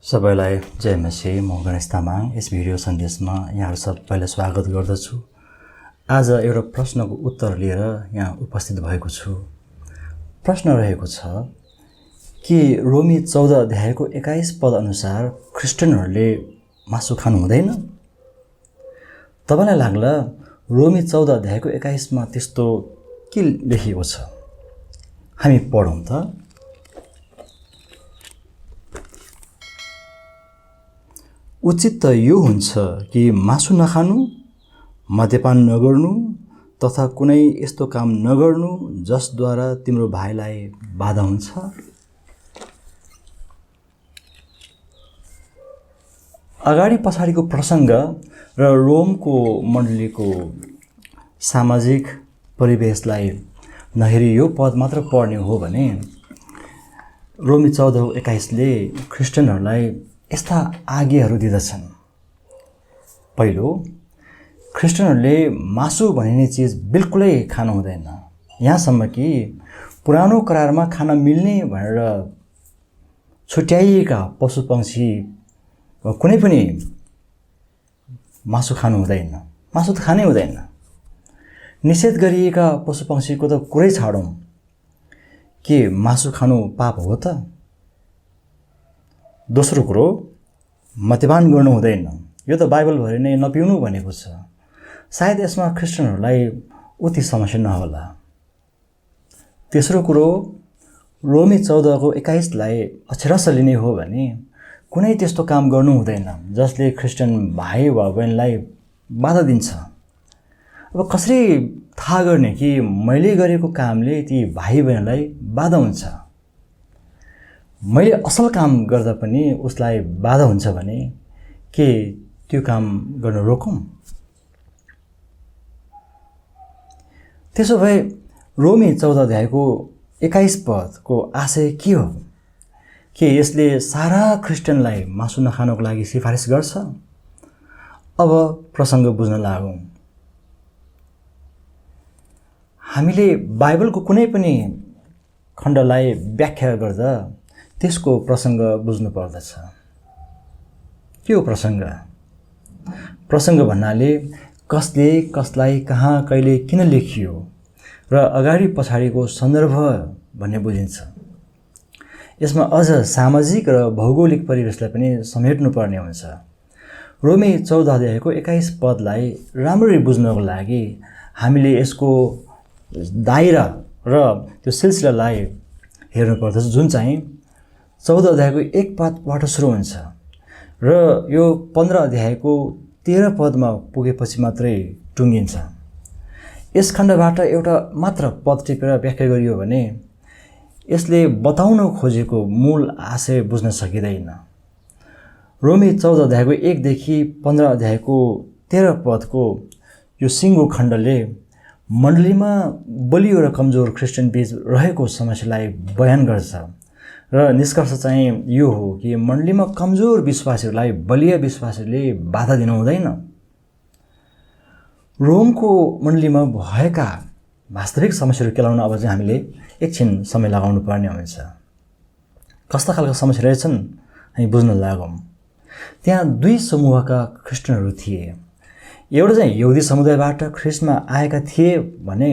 सबैलाई जय मसीह। म गणेश तामाङ यस भिडियो सन्देशमा यहाँहरू सबैलाई स्वागत गर्दछु। आज एउटा प्रश्नको उत्तर लिएर यहाँ उपस्थित भएको छु। प्रश्न रहेको छ कि रोमी 14 अध्यायको 21 पद अनुसार ख्रिस्टियनहरूले मासु खानु हुँदैन? तपाईलाई लाग्ला रोमी 14 अध्यायको 21 मा त्यस्तो के लेखिएको छ? हामी पढौँ त। उचित त यो हुन्छ कि मासु नखानु, मद्यपान नगर्नु तथा कुनै यस्तो काम नगर्नु जसद्वारा तिम्रो भाइलाई बाधा हुन्छ। अगाडि पछाडिको प्रसङ्ग र रोमको मण्डलीको सामाजिक परिवेशलाई नहेरी यो पद मात्र पढ्ने हो भने रोमी 14:21 ले ख्रिस्टियनहरूलाई यस्ता आज्ञाहरू दिँदछन्। पहिलो, ख्रिस्टियनहरूले मासु भनिने चिज बिल्कुलै खानु हुँदैन। यहाँसम्म कि पुरानो करारमा खान मिल्ने भनेर छुट्याइएका पशुपक्षी वा कुनै पनि मासु खानु हुँदैन। मासु त खानै हुँदैन। निषेध गरिएका पशुपक्षीको त कुरै छाडौँ, के मासु खानु पाप हो त? दोस्रो कुरो, मद्यपान गर्नु हुँदैन। यो त बाइबलभरि नै नपिउनु भनेको छ। सायद यसमा ख्रिस्टियनहरूलाई उति समस्या नहोला। तेस्रो कुरो, रोमी 14:21 लाई अक्षरशः लिने हो भने कुनै त्यस्तो काम गर्नु हुँदैन जसले ख्रिस्टियन भाइ वा बहिनीलाई बाधा दिन्छ। अब कसरी थाहा गर्ने कि मैले गरेको कामले ती भाइ बहिनीलाई बाधा हुन्छ? मैले असल काम गर्दा पनि उसलाई बाधा हुन्छ भने के त्यो काम गर्न रोकौँ? त्यसो भए रोमी 14 अध्यायको 21 पदको आशय के हो? के यसले सारा ख्रिस्टियनलाई मासु नखानको लागि सिफारिस गर्छ? अब प्रसङ्ग बुझ्न लागौँ। हामीले बाइबलको कुनै पनि खण्डलाई व्याख्या गर्दा त्यसको प्रसङ्ग बुझ्नु पर्दछ। के हो प्रसङ्ग? प्रसङ्ग भन्नाले कसले कसलाई कहाँ कहिले किन लेखियो र अगाडि पछाडिको सन्दर्भ भन्ने बुझिन्छ। यसमा अझ सामाजिक र भौगोलिक परिवेशलाई पनि समेट्नुपर्ने हुन्छ। रोमी 14 अध्यायको 21 पदलाई राम्ररी बुझ्नको लागि हामीले यसको दायरा र त्यो सिलसिलालाई हेर्नुपर्दछ, जुन चाहिँ 14 अध्यायको 1 पदबाट सुरु हुन्छ र यो 15 अध्यायको 13 पदमा पुगेपछि मात्रै टुङ्गिन्छ। यस खण्डबाट एउटा मात्र पद टिपेर व्याख्या गरियो भने यसले बताउन खोजेको मूल आशय बुझ्न सकिँदैन। रोमी 14 अध्यायको 1 देखि 15 अध्यायको 13 पदको यो सिङ्गो खण्डले मण्डलीमा बलियो र कमजोर ख्रिस्टियन बीच रहेको समस्यालाई बयान गर्छ र निष्कर्ष चाहिँ यो हो कि मण्डलीमा कमजोर विश्वासीहरूलाई बलिया विश्वासीहरूले बाधा दिनु हुँदैन। रोमको मण्डलीमा भएका वास्तविक समस्याहरू केलाउन अब चाहिँ हामीले एकछिन समय लगाउनु पर्ने हुन्छ। कस्ता खालका समस्या रहेछन् हामी बुझ्न लागौँ। त्यहाँ 2 समूहका ख्रिस्टियनहरू थिए। एउटा चाहिँ यहुदी समुदायबाट ख्रिस्टमा आएका थिए भने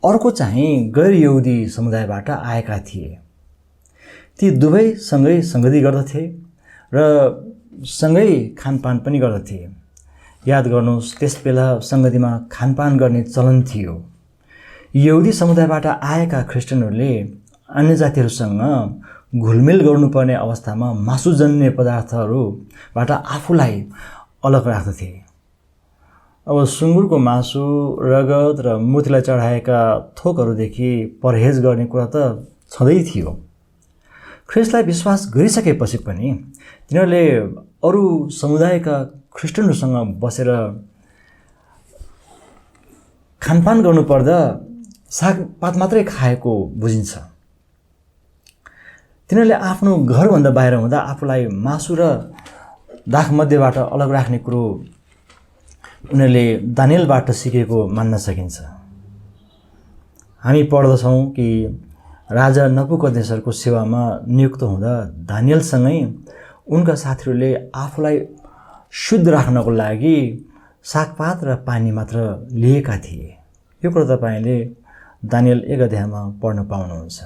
अर्को चाहिँ गैर यहुदी समुदायबाट आएका थिए। ती दुवै सँगै सङ्गति गर्दथे र सँगै खानपान पनि गर्दथे। याद गर्नुहोस्, त्यस बेला सङ्गतिमा खानपान गर्ने चलन थियो। यहुदी समुदायबाट आएका ख्रिस्टियनहरूले अन्य जातिहरूसँग घुलमिल गर्नुपर्ने अवस्थामा मासुजन्य पदार्थहरूबाट आफूलाई अलग राख्दथे। अब सुँगुरको मासु, रगत र मूर्तिलाई चढाएका थोकहरूदेखि परहेज गर्ने कुरा त छँदै थियो। ख्रिस्टलाई विश्वास गरिसकेपछि पनि तिनीहरूले अरू समुदायका ख्रिस्टियनहरूसँग बसेर खानपान गर्नुपर्दा सागपात मात्रै खाएको बुझिन्छ। तिनीहरूले आफ्नो घरभन्दा बाहिर हुँदा आफूलाई मासु र दाखमध्येबाट अलग राख्ने कुरो उनीहरूले दानिएलबाट सिकेको मान्न सकिन्छ। हामी पढ्दछौँ कि राजा नबुकदनेस्सरको सेवामा नियुक्त हुँदा दानिएलसँगै उनका साथीहरूले आफूलाई शुद्ध राख्नको लागि सागपात र पानी मात्र लिएका थिए। यो कुरा तपाईँले दानियल 1 अध्यायमा पढ्न पाउनुहुन्छ।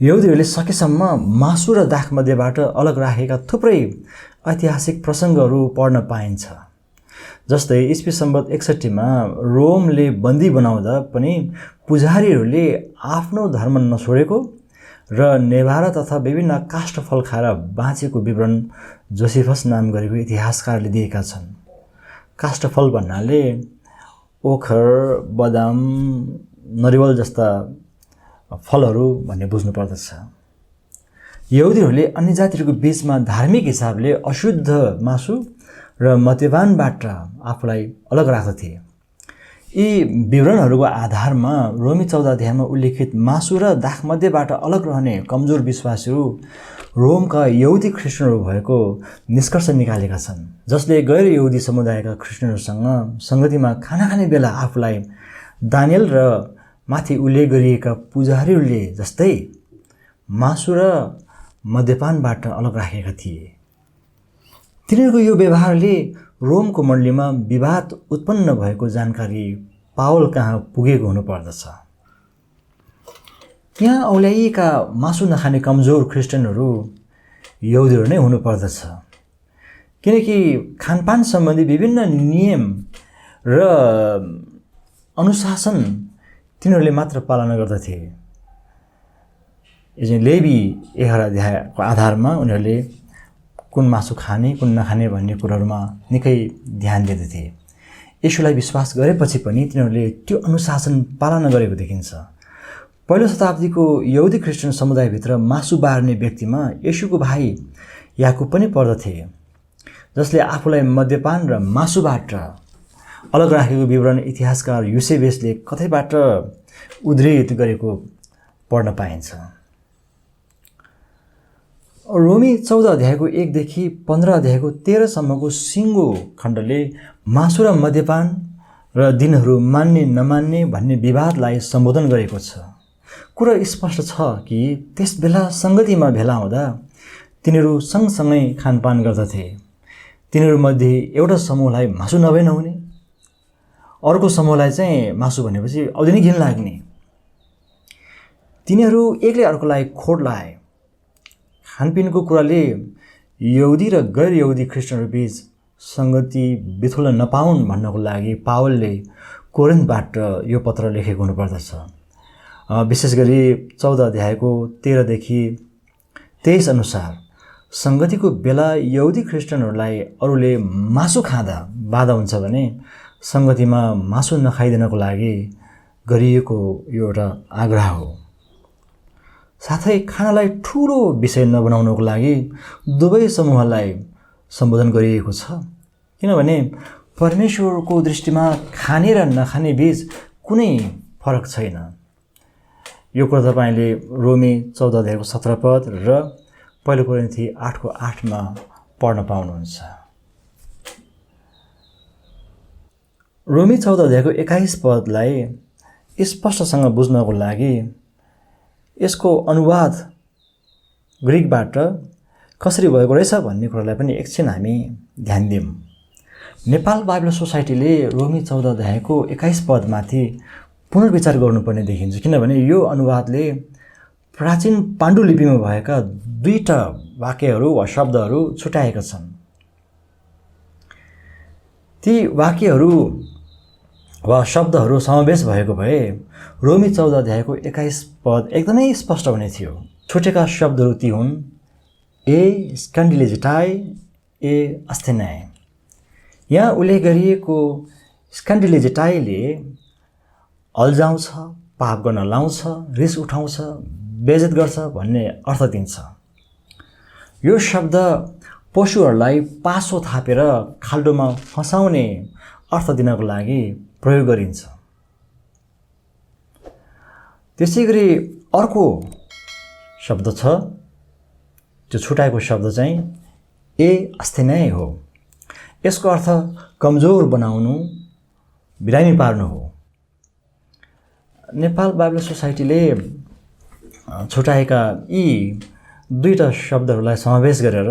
यहुदीहरूले सकेसम्म मासु र दाखमध्येबाट अलग राखेका थुप्रै ऐतिहासिक प्रसङ्गहरू पढ्न पाइन्छ। जस्तै ईस्वी सम्वत 61 मा रोमले बन्दी बनाउँदा पनि पुजारीहरूले आफ्नो धर्म नछोडेको र नेभारा तथा विभिन्न काष्ठफल खाएर बाँचेको विवरण जोसेफस नाम गरेको इतिहासकारले दिएका छन्। काष्ठफल भन्नाले ओखर, बदाम, नरिवल जस्ता फलहरू भन्ने बुझ्नुपर्दछ। यहुदीहरूले अन्य जातिहरूको बीचमा धार्मिक हिसाबले अशुद्ध मासु र मद्यपानबाट आफूलाई अलग राख्दथे। यी विवरणहरूको आधारमा रोमी 14 अध्यायमा उल्लेखित मासु र दाखमध्येबाट अलग रहने कमजोर विश्वासीहरू रोमका यहुदी ख्रिस्टियनहरू भएको निष्कर्ष निकालेका छन्, जसले गैर यहुदी समुदायका ख्रिस्टियनहरूसँग सङ्गतिमा खाना खाने बेला आफूलाई दानियल र माथि उल्लेख गरिएका पुजारीहरूले जस्तै मासु र मद्यपानबाट अलग राखेका थिए। तिनीहरूको यो व्यवहारले रोमको मण्डलीमा विवाद उत्पन्न भएको जानकारी पावल कहाँ पुगेको हुनुपर्दछ। त्यहाँ औल्याइएका मासु नखाने कमजोर ख्रिस्टियनहरू यहुदीहरू नै हुनुपर्दछ, किनकि खानपान सम्बन्धी विभिन्न नियम र अनुशासन तिनीहरूले मात्र पालना गर्दथे। यो चाहिँ लेवी 11 अध्यायको आधारमा उनीहरूले कुन मासु खाने कुन नखाने भन्ने कुराहरूमा निकै ध्यान दिँदथे। येशूलाई विश्वास गरेपछि पनि तिनीहरूले त्यो अनुशासन पालना गरेको देखिन्छ। पहिलो शताब्दीको यहुदी ख्रिस्टियन समुदायभित्र मासु बार्ने व्यक्तिमा येशूको भाइ याकुब पनि पर्दथे, जसले आफूलाई मद्यपान र मासुबाट अलग राखेको विवरण इतिहासकार युसेबेसले कतैबाट उद्धृत गरेको पढ्न पाइन्छ। रोमी 14 अध्यायको 1 देखि 15 अध्यायको 13 सम्मको सिङ्गो खण्डले मासु र मद्यपान र दिनहरू मान्ने नमान्ने भन्ने विवादलाई सम्बोधन गरेको छ। कुरा स्पष्ट छ कि त्यस बेला सङ्गतिमा भेला हुँदा तिनीहरू सँगसँगै खानपान गर्दथे। तिनीहरूमध्ये एउटा समूहलाई मासु नभए नहुने, अर्को समूहलाई चाहिँ मासु भनेपछि अझै नै घिन लाग्ने। तिनीहरू एकले अर्कोलाई खोड लाए। खानपिनको कुराले यहुदी र गैर यहुदी ख्रिस्टियनहरू बीच सङ्गति बिथुल्न नपाउन् भन्नको लागि पावलले कोरिन्थबाट यो पत्र लेखेको हुनुपर्दछ। विशेष गरी 14 अध्यायको 13 देखि 23 अनुसार सङ्गतिको बेला यहुदी ख्रिस्टियनहरूलाई अरूले मासु खाँदा बाधा हुन्छ भने सङ्गतिमा मासु नखाइदिनको लागि गरिएको यो एउटा आग्रह हो। साथै खानालाई ठुलो विषय नबनाउनको लागि दुवै समूहलाई सम्बोधन गरिएको छ, किनभने परमेश्वरको दृष्टिमा खाने र नखाने बीच कुनै फरक छैन। यो कुरा तपाईँले रोमी 14 अध्यायको 17 पद र पहिलो कोरिन्थी 8को 8 मा पढ्न पाउनुहुन्छ। रोमी 14 अध्यायको 21 पदलाई स्पष्टसँग बुझ्नको लागि यसको अनुवाद ग्रिकबाट कसरी भएको रहेछ भन्ने कुरालाई पनि एकछिन हामी ध्यान दिउँ। नेपाल बाइबल सोसाइटीले रोमी 14 अध्यायको 21 पदमाथि पुनर्विचार गर्नुपर्ने देखिन्छ, किनभने यो अनुवादले प्राचीन पाण्डुलिपिमा भएका 2टा वाक्यहरू वा शब्दहरू छुट्याएका छन्। ती वाक्यहरू वा शब्दहरू समावेश भएको भए रोमी 14 अध्यायको 21 पद एकदमै स्पष्ट हुने थियो। छुटेका शब्दहरू ती हुन् ए स्क्यान्डिलेजेटाई, ए अस्थेनाई। यहाँ उल्लेख गरिएको स्क्यान्डिलेजेटाईले अल्झाउँछ, पाप गर्न लाउँछ, रिस उठाउँछ, बेइज्जत गर्छ भन्ने अर्थ दिन्छ। यो शब्द पशुहरूलाई पासो थापेर खाल्डोमा फसाउने अर्थ दिनको लागि प्रयोग गरिन्छ। त्यसै गरी अर्को शब्द छ, त्यो छुटाएको शब्द चाहिँ ए अस्थेनाई हो। यसको अर्थ कमजोर बनाउनु, बिरामी पार्नु हो। नेपाल बाइबल सोसाइटीले छुटाएका यी दुईटा शब्दहरूलाई समावेश गरेर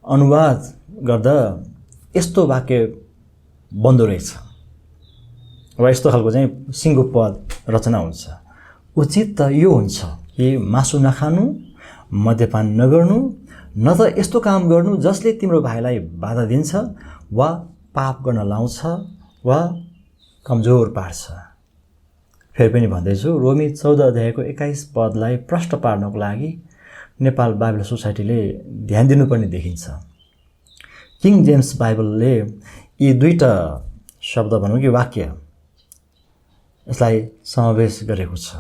अनुवाद गर्दा यस्तो वाक्य बन्दो रहेछ वा यस्तो खालको चाहिँ सिङ्गो पद रचना हुन्छ। उचित त यो हुन्छ कि मासु नखानु, मद्यपान नगर्नु, न त यस्तो काम गर्नु जसले तिम्रो भाइलाई बाधा दिन्छ वा पाप गर्न लाउँछ वा कमजोर पार्छ। फेरि पनि भन्दैछु, रोमी 14 अध्यायको 21 पदलाई प्रष्ट पार्नको लागि नेपाल बाइबल सोसाइटीले ध्यान दिनुपर्ने देखिन्छ। किङ जेम्स बाइबलले यी दुईटा शब्द भनौँ कि वाक्य यसलाई समावेश गरेको छ।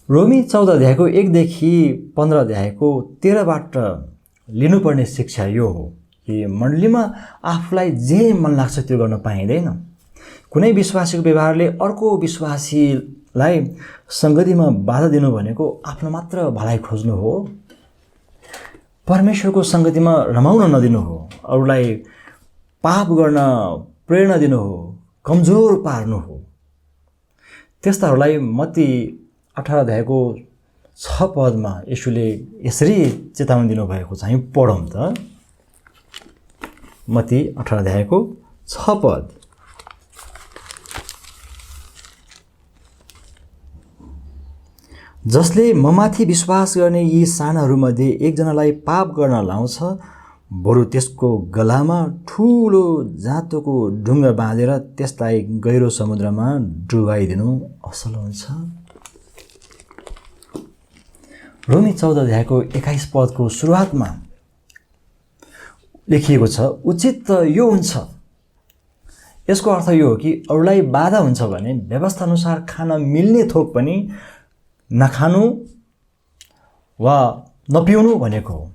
रोमी 14 अध्यायको 1 देखि 15 अध्यायको 13बाट लिनुपर्ने शिक्षा यो हो कि मण्डलीमा आफूलाई जे मन लाग्छ त्यो गर्न पाइँदैन। कुनै विश्वासीको व्यवहारले अर्को विश्वासीलाई संगतिमा बाधा दिनु भनेको आफ्नो मात्र भलाइ खोज्नु हो। परमेश्वरको संगतिमा रमाउन नदिनु हो, अरूलाई पाप गर्न प्रेरणा दिनु हो, कमजोर पार्नु हो। त्यस्ताहरूलाई मत्ती 18 अध्यायको 6 पदमा येशूले यसरी चेतावनी दिनुभएको चाहिँ पढौँ त। मत्ती 18 अध्यायको 6 पद। जसले ममाथि विश्वास गर्ने यी सानाहरूमध्ये एकजनालाई पाप गर्न लाउँछ, बरु त्यसको गलामा ठुलो जाँतोको ढुङ्गा बाँधेर त्यसलाई गहिरो समुद्रमा डुबाइदिनु असल हुन्छ। रोमी 14 अध्यायको 21 पदको सुरुवातमा लेखिएको छ, उचित त यो हुन्छ। यसको अर्थ यो हो कि अरूलाई बाधा हुन्छ भने व्यवस्था अनुसार खान मिल्ने थोक पनि नखानु वा नपिउनु भनेको हो।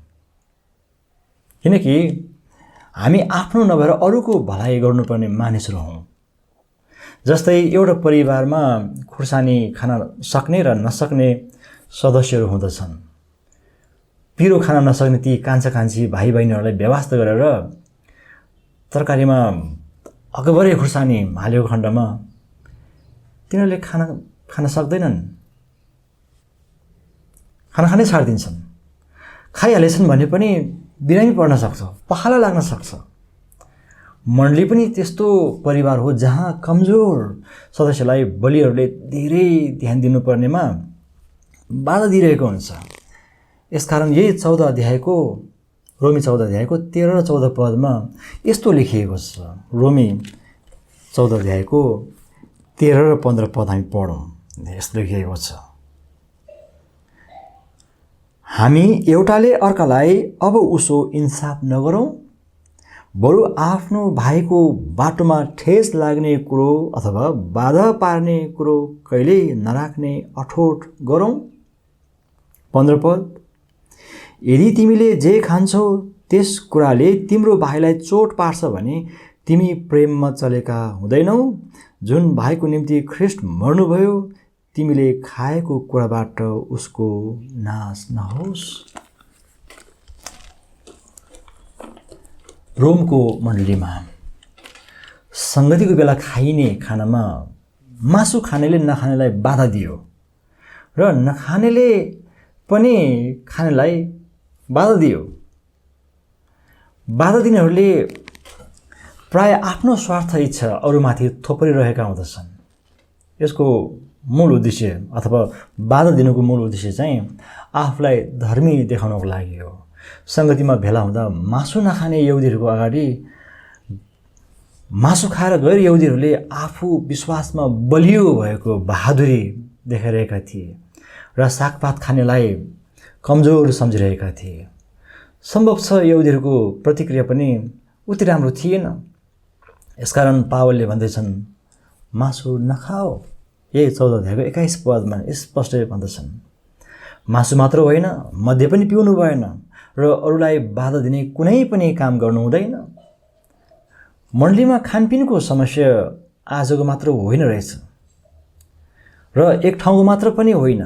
किनकि हामी आफ्नो नभएर अरूको भलाइ गर्नुपर्ने मानिसहरू हौँ। जस्तै एउटा परिवारमा खुर्सानी खान सक्ने र नसक्ने सदस्यहरू हुँदछन्। पिरो खान नसक्ने ती कान्छा कान्छी भाइ बहिनीहरूलाई व्यवस्था गरेर तरकारीमा अगभरै खुर्सानी हालेको खण्डमा तिनीहरूले खान सक्दैनन्, खानै छाडिदिन्छन्। खाइहालेछन् भने पनि बिरामी पर्न सक्छ, पखाला लाग्न सक्छ। मण्डली पनि त्यस्तो परिवार हो जहाँ कमजोर सदस्यलाई बलिहरूले धेरै ध्यान दिनुपर्नेमा बाधा दिइरहेको हुन्छ। यसकारण यही 14 अध्यायको रोमी 14 अध्यायको 13 र 14 पदमा यस्तो लेखिएको छ। रोमी 14 अध्यायको 13 र 15 पद हामी पढौँ। यस्तो लेखिएको छ, हामी एउटाले अर्कालाई अब उसो इन्साफ नगरौँ, बरु आफ्नो भाइको बाटोमा ठेस लाग्ने कुरो अथवा बाधा पार्ने कुरो कहिल्यै नराख्ने अठोट गरौँ। 15 पद, यदि तिमीले जे खान्छौ त्यस कुराले तिम्रो भाइलाई चोट पार्छ भने तिमी प्रेममा चलेका हुँदैनौ। जुन भाइको निम्ति ख्रीष्ट मर्नुभयो, तिमीले खाएको कुराबाट उसको नाश नहोस्। रोमको मण्डलीमा संगतिको बेला खाइने खानामा मासु खानेले नखानेलाई बाधा दियो र नखानेले पनि खानेलाई बाधा दियो। बाधा दिनेहरूले प्राय आफ्नो स्वार्थ इच्छा अरूमाथि थोपरिरहेका हुँदछन्। यसको मूल उद्देश्य अथवा बाधा दिनुको मूल उद्देश्य चाहिँ आफूलाई धर्मी देखाउनको लागि हो। संगतिमा भेला हुँदा मासु नखाने यहुदीहरूको अगाडि मासु खाएर गैर यहुदीहरूले आफू विश्वासमा बलियो भएको बहादुरी देखाइरहेका थिए र सागपात खानेलाई कमजोर सम्झिरहेका थिए। सम्भव छ यहुदीहरूको प्रतिक्रिया पनि उति राम्रो थिएन। यसकारण पावलले भन्दैछन्, मासु नखाओ। यही 14 अध्यायको 21 पदमा स्पष्ट भन्दछन्, मासु मात्र होइन, मद्य पनि पिउनु भएन र अरूलाई बाधा दिने कुनै पनि काम गर्नु हुँदैन। मण्डलीमा खानपिनको समस्या आजको मात्र होइन रहेछ र एक ठाउँको मात्र पनि होइन,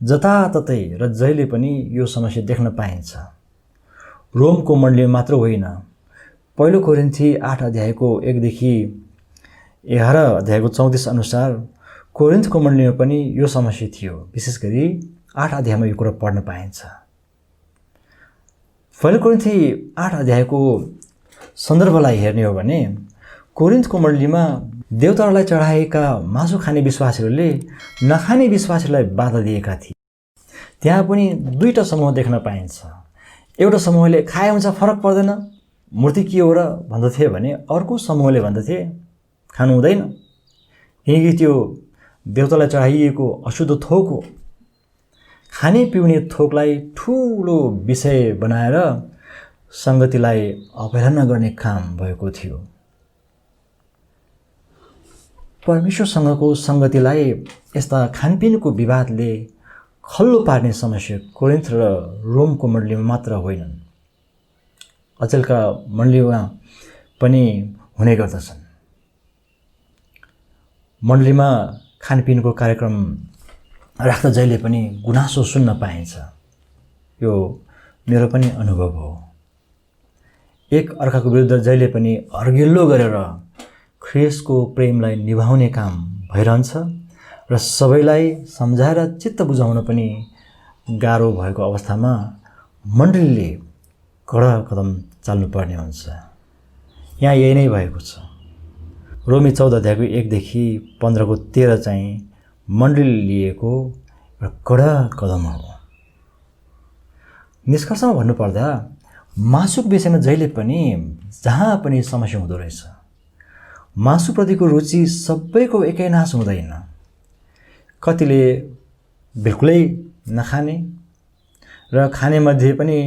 जताततै र जहिले पनि यो समस्या देख्न पाइन्छ। रोमको मण्डलीमा मात्र होइन, पहिलो कोरिन्थी 8 अध्यायको 1 देखि 11 अध्यायको 34 अनुसार कोरिन्थको मण्डलीमा पनि यो समस्या थियो। विशेष गरी 8 अध्यायमा यो कुरा पढ्न पाइन्छ। पहिलो कोरिन्थी 8 अध्यायको सन्दर्भलाई हेर्ने हो भने कोरिन्थको मण्डलीमा देवताहरूलाई चढाएका मासु खाने विश्वासीहरूले नखाने विश्वासीलाई बाधा दिएका थिए। त्यहाँ पनि दुईटा समूह देख्न पाइन्छ। एउटा समूहले खाए हुन्छ फरक पर्दैन, मूर्ति के हो र भन्दथे भने अर्को समूहले भन्दथे खानु हुँदैन, किनकि त्यो देवतालाई चढाइएको अशुद्ध थोक हो। खाने पिउने थोकलाई ठुलो विषय बनाएर सङ्गतिलाई अवहेलना गर्ने काम भएको थियो। परमेश्वरसँगको सङ्गतिलाई यस्ता खानपिनको विवादले खल्लो पार्ने समस्या कोरिन्थ र रोमको मण्डलीमा मात्र होइनन्, अचेलका मण्डलीमा पनि हुने गर्दछन्। मण्डलीमा खानपिनको कार्यक्रम राख्दा जहिले पनि गुनासो सुन्न पाइन्छ। यो मेरो पनि अनुभव हो। एक अर्काको विरुद्ध जहिले पनि अर्गिल्लो गरेर ख्रिस्टको प्रेमलाई निभाउने काम भइरहन्छ र सबैलाई सम्झाएर चित्त बुझाउन पनि गाह्रो भएको अवस्थामा मण्डलीले कडा कदम चाल्नुपर्ने हुन्छ। यहाँ यही नै भएको छ। रोमी 14 अध्यायको 1 देखि 15को 13 चाहिँ मण्डलीले लिएको एउटा कडा कदम हो। निष्कर्षमा भन्नुपर्दा मासुको विषयमा जहिले पनि जहाँ पनि समस्या हुँदो रहेछ। मासुप्रतिको रुचि सबैको एकै नास हुँदैन। कतिले बिल्कुलै नखाने र खाने मध्ये पनि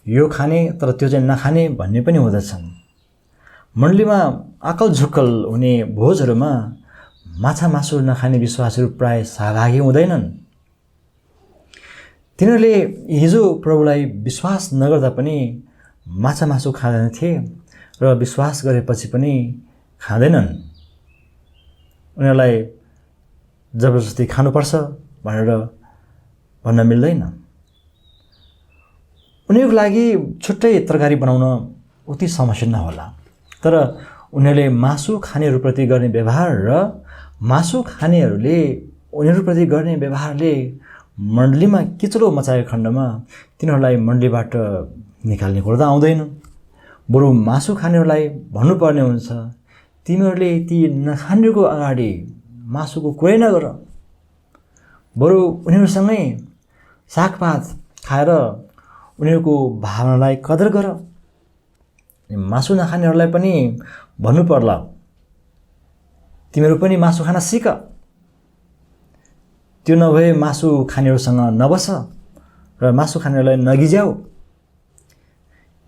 यो खाने तर त्यो चाहिँ नखाने भन्ने पनि हुँदछन्। मण्डलीमा आकल झुक्कल हुने भोजहरूमा माछा मासु नखाने विश्वासहरू प्राय सहभागी हुँदैनन्। तिनीहरूले हिजो प्रभुलाई विश्वास नगर्दा पनि माछा मासु खाँदैनथे र विश्वास गरेपछि पनि खाँदैनन्। उनीहरूलाई जबरजस्ती खानुपर्छ भनेर भन्न मिल्दैन। उनीहरूको लागि छुट्टै तरकारी बनाउन उति समस्या नहोला, तर उनीहरूले मासु खानेहरूप्रति गर्ने व्यवहार र मासु खानेहरूले उनीहरूप्रति गर्ने व्यवहारले मण्डलीमा किचलो मचाएको खण्डमा तिनीहरूलाई मण्डलीबाट निकाल्ने कुरा त आउँदैन। बरु मासु खानेहरूलाई भन्नुपर्ने हुन्छ, तिमीहरूले ती नखानेको अगाडि मासुको कुरै नगर, बरु उनीहरूसँगै सागपात खाएर उनीहरूको भावनालाई कदर गर। मासु नखानेहरूलाई पनि भन्नु पर्ला, तिमीहरू पनि मासु खान सिक, त्यो नभए मासु खानेहरूसँग नबस र मासु खानेहरूलाई नगिज्याऊ।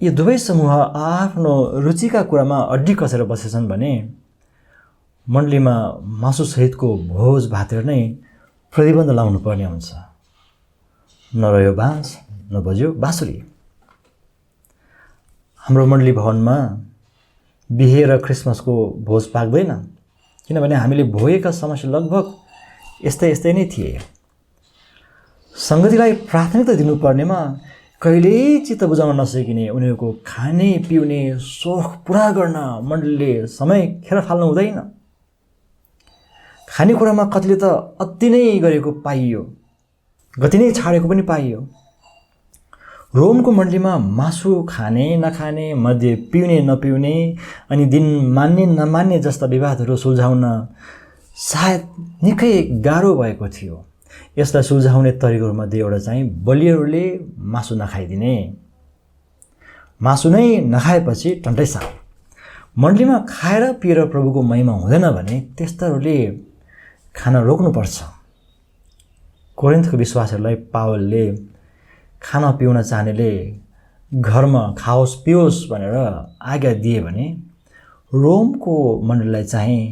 यी दुवै समूह आफ्नो रुचिका कुरामा अड्डी कसेर बसेछन् भने मण्डलीमा मासुसहितको भोज भातहरू नै प्रतिबन्ध लाउनु पर्ने हुन्छ। नरह्यो बाँस नबज्यो बाँसुरी। हाम्रो मण्डली भवनमा बिहे र क्रिसमसको भोज पाक्दैन, किनभने हामीले भोगेका समस्या लगभग यस्तै नै थिए। सङ्गतिलाई प्राथमिकता दिनुपर्नेमा कहिल्यै चित्त बुझाउन नसकिने उनीहरूको खाने पिउने सोख पुरा गर्न मण्डलीले समय खेर फाल्नु हुँदैन। खानेकुरामा कतिले त अति नै गरेको पाइयो, गति नै छाडेको पनि पाइयो। रोमको मण्डलीमा मासु खाने नखाने, मध्य पिउने नपिउने अनि दिन मान्ने नमान्ने जस्ता विवादहरू सुल्झाउन सायद निकै गाह्रो भएको थियो। यसलाई सुल्झाउने तरिकाहरूमध्ये एउटा चाहिँ बलिहरूले मासु नखाइदिने। मासु नै नखाएपछि टन्टै साफ। मण्डलीमा खाएर पिएर प्रभुको महिमा हुँदैन भने त्यस्ताहरूले खाना रोक्नुपर्छ। कोरिन्थको विश्वासहरूलाई पावलले खाना पिउन चाहनेले घरमा खाओस् पिओस् भनेर आज्ञा दिए भने रोमको मण्डलीलाई चाहिँ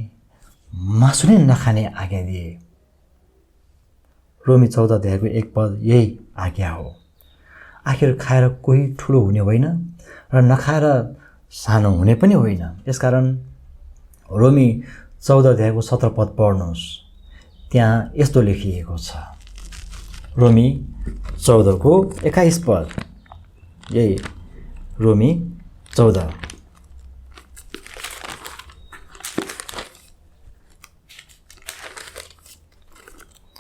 मासु नै नखाने आज्ञा दिए। रोमी 14 अध्यायको 1 पद यही आज्ञा हो। आखिर खाएर कोही ठुलो हुने होइन र नखाएर सानो हुने पनि होइन। यसकारण रोमी 14 अध्यायको 17 पद पढ्नुहोस्। त्यहाँ यस्तो लेखिएको छ। रोमी 14 को 21 पद, यही रोमी 14।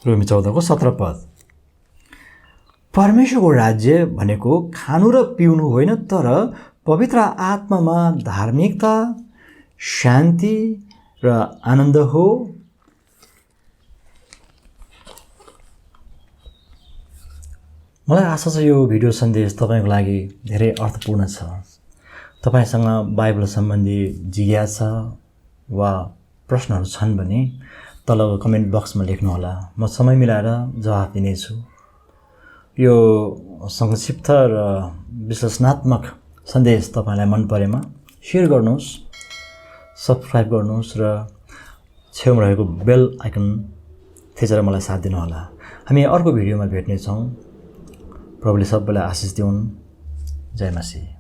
रोमी 14:17 पद। परमेश्वरको राज्य भनेको खानु र पिउनु होइन, तर पवित्र आत्मामा धार्मिकता, शान्ति र आनन्द हो। मलाई आशा छ यो भिडियो सन्देश तपाईँको लागि धेरै अर्थपूर्ण छ। तपाईँसँग बाइबल सम्बन्धी जिज्ञासा वा प्रश्नहरू छन् भने तलको कमेन्ट बक्समा लेख्नुहोला, म समय मिलाएर जवाफ दिनेछु। यो संक्षिप्त र विश्लेषणात्मक सन्देश तपाईँलाई मन परेमा सेयर गर्नुहोस्, सब्सक्राइब गर्नुहोस् र छेउमा रहेको बेल आइकन थिचेर मलाई साथ दिनुहोला। हामी अर्को भिडियोमा भेट्नेछौँ। प्रभुले सबैलाई आशिष दिउन्। जय मसीह।